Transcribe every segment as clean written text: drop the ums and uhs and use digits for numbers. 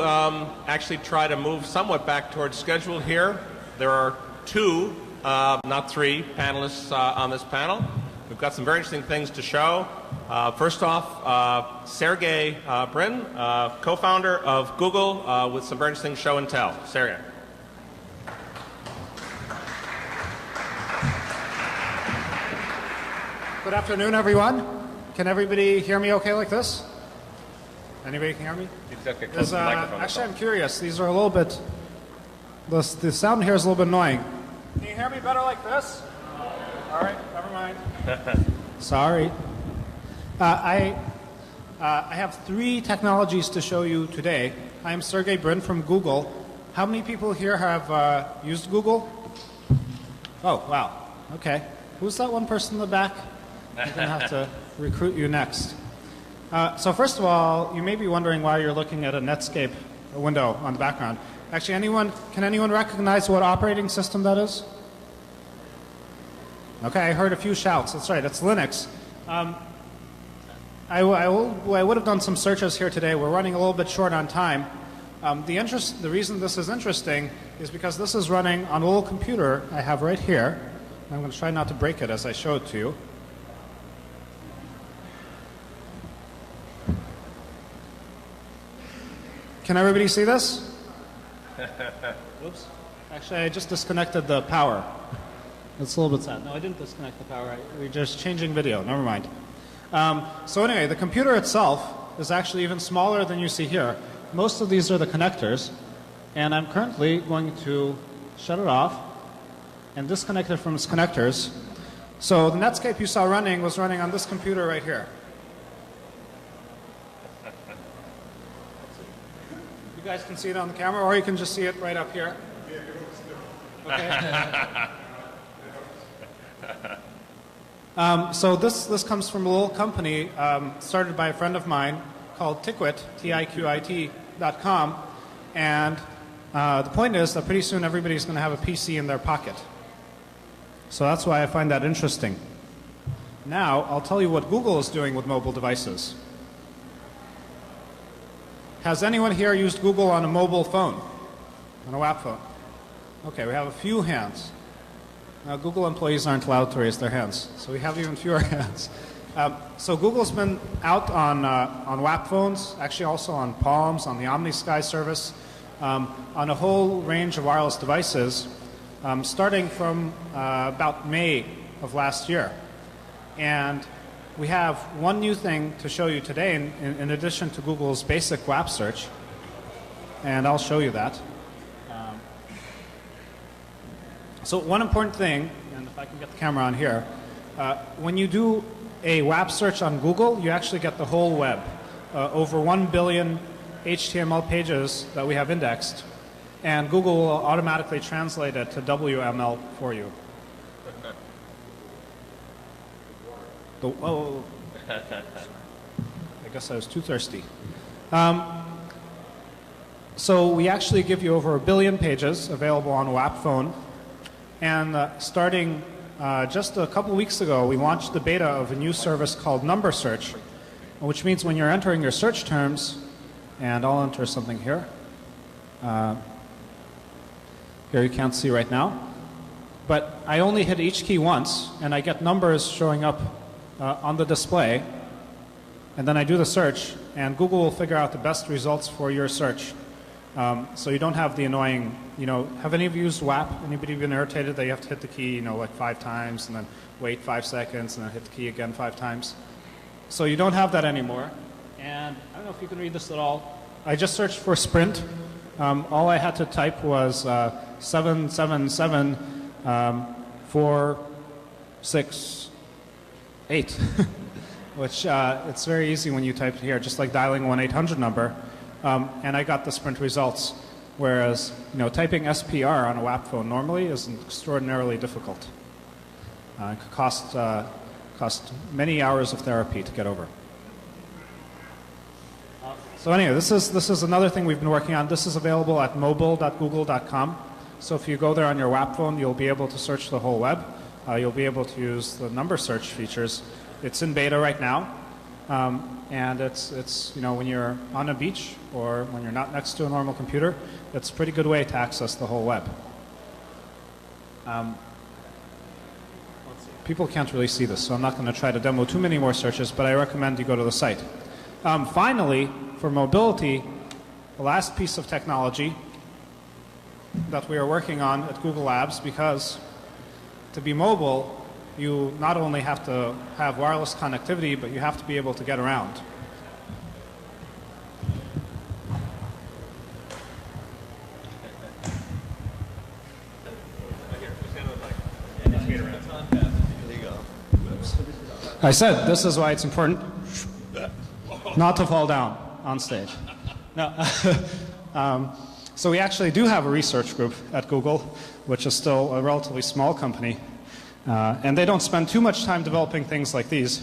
actually try to move somewhat back towards schedule here. There are two, not three, panelists on this panel. We've got some very interesting things to show. First off, Sergey Brin, co-founder of Google, with some very interesting show and tell. Sergey. Good afternoon, everyone. Can everybody hear me okay like this? Anybody can hear me? Actually, I'm curious. These are a little bit, the sound here is a little bit annoying. Can you hear me better like this? All right, never mind. Sorry. I have three technologies to show you today. I'm Sergey Brin from Google. How many people here have used Google? Oh, wow. Okay. Who's that one person in the back? I'm going to have to recruit you next. So first of all, you may be wondering why you're looking at a Netscape window on the background. Actually, can anyone recognize what operating system that is? Okay, I heard a few shouts. That's right, it's Linux. I would have done some searches here today. We're running a little bit short on time. The reason this is interesting is because this is running on a little computer I have right here. I'm going to try not to break it as I show it to you. Can everybody see this? Whoops. Actually, I just disconnected the power. That's a little bit sad. No, I didn't disconnect the power. We're just changing video. Never mind. So anyway, the computer itself is actually even smaller than you see here. Most of these are the connectors. And I'm currently going to shut it off and disconnect it from its connectors. So the Netscape you saw running was running on this computer right here. You guys can see it on the camera, or you can just see it right up here. Okay. So this comes from a little company started by a friend of mine called Tiquit, TIQIT.com. And the point is that pretty soon everybody's going to have a PC in their pocket. So that's why I find that interesting. Now, I'll tell you what Google is doing with mobile devices. Has anyone here used Google on a mobile phone? On a WAP phone? Okay, we have a few hands. Now, Google employees aren't allowed to raise their hands, so we have even fewer hands. So Google's been out on WAP phones, actually also on Palms, on the OmniSky service, on a whole range of wireless devices, starting from about May of last year. And we have one new thing to show you today in addition to Google's basic WAP search, and I'll show you that. So one important thing, and if I can get the camera on here, when you do a WAP search on Google, you actually get the whole web. Over 1 billion HTML pages that we have indexed, and Google will automatically translate it to WML for you. Oh, I guess I was too thirsty. So we actually give you over 1 billion pages available on a WAP phone. And starting just a couple weeks ago, we launched the beta of a new service called Number Search, which means when you're entering your search terms, and I'll enter something here. Here you can't see right now. But I only hit each key once, and I get numbers showing up on the display, and then I do the search, and Google will figure out the best results for your search. So you don't have the annoying, have any of you used WAP? Anybody been irritated that you have to hit the key, like 5 times, and then wait 5 seconds, and then hit the key again 5 times? So you don't have that anymore. And I don't know if you can read this at all. I just searched for Sprint. All I had to type was 777 468, which it's very easy when you type it here, just like dialing a 1-800 number. And I got the Sprint results, whereas typing SPR on a WAP phone normally is extraordinarily difficult. It could cost many hours of therapy to get over. So anyway, this is another thing we've been working on. This is available at mobile.google.com. So if you go there on your WAP phone, you'll be able to search the whole web. You'll be able to use the number search features. It's in beta right now. And it's when you're on a beach or when you're not next to a normal computer, it's a pretty good way to access the whole web. People can't really see this, so I'm not going to try to demo too many more searches, but I recommend you go to the site. Finally, for mobility, the last piece of technology that we are working on at Google Labs, because to be mobile, you not only have to have wireless connectivity, but you have to be able to get around. I said this is why it's important not to fall down on stage. No. So we actually do have a research group at Google, which is still a relatively small company. And they don't spend too much time developing things like these,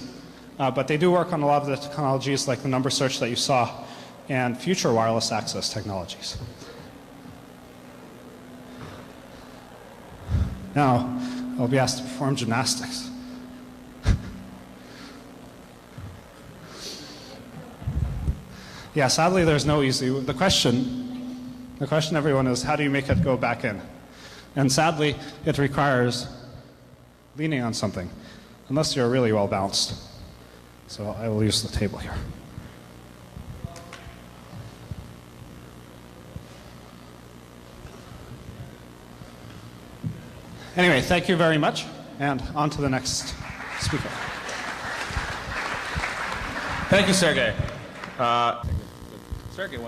but they do work on a lot of the technologies like the number search that you saw and future wireless access technologies. Now, I'll be asked to perform gymnastics. Yeah, sadly there's no easy. The question everyone is, how do you make it go back in? And sadly, it requires leaning on something, unless you're really well balanced. So I will use the table here. Anyway, thank you very much, and on to the next speaker. Thank you, Sergey. Sergey,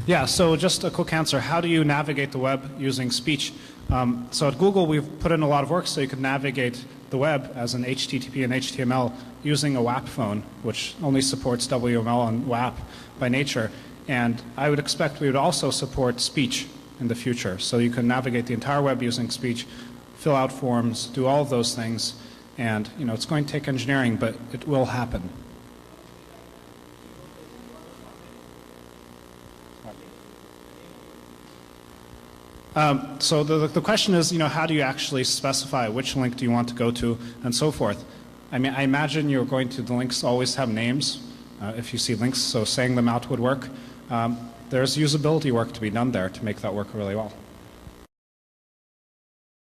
yeah, so just a quick answer. How do you navigate the web using speech? So at Google, we've put in a lot of work so you can navigate the web as an HTTP and HTML using a WAP phone, which only supports WML and WAP by nature. And I would expect we would also support speech in the future. So you can navigate the entire web using speech, fill out forms, do all of those things. And it's going to take engineering, but it will happen. So the question is, how do you actually specify which link do you want to go to and so forth? I mean, I imagine you're going to, the links always have names if you see links, so saying them out would work. There's usability work to be done there to make that work really well.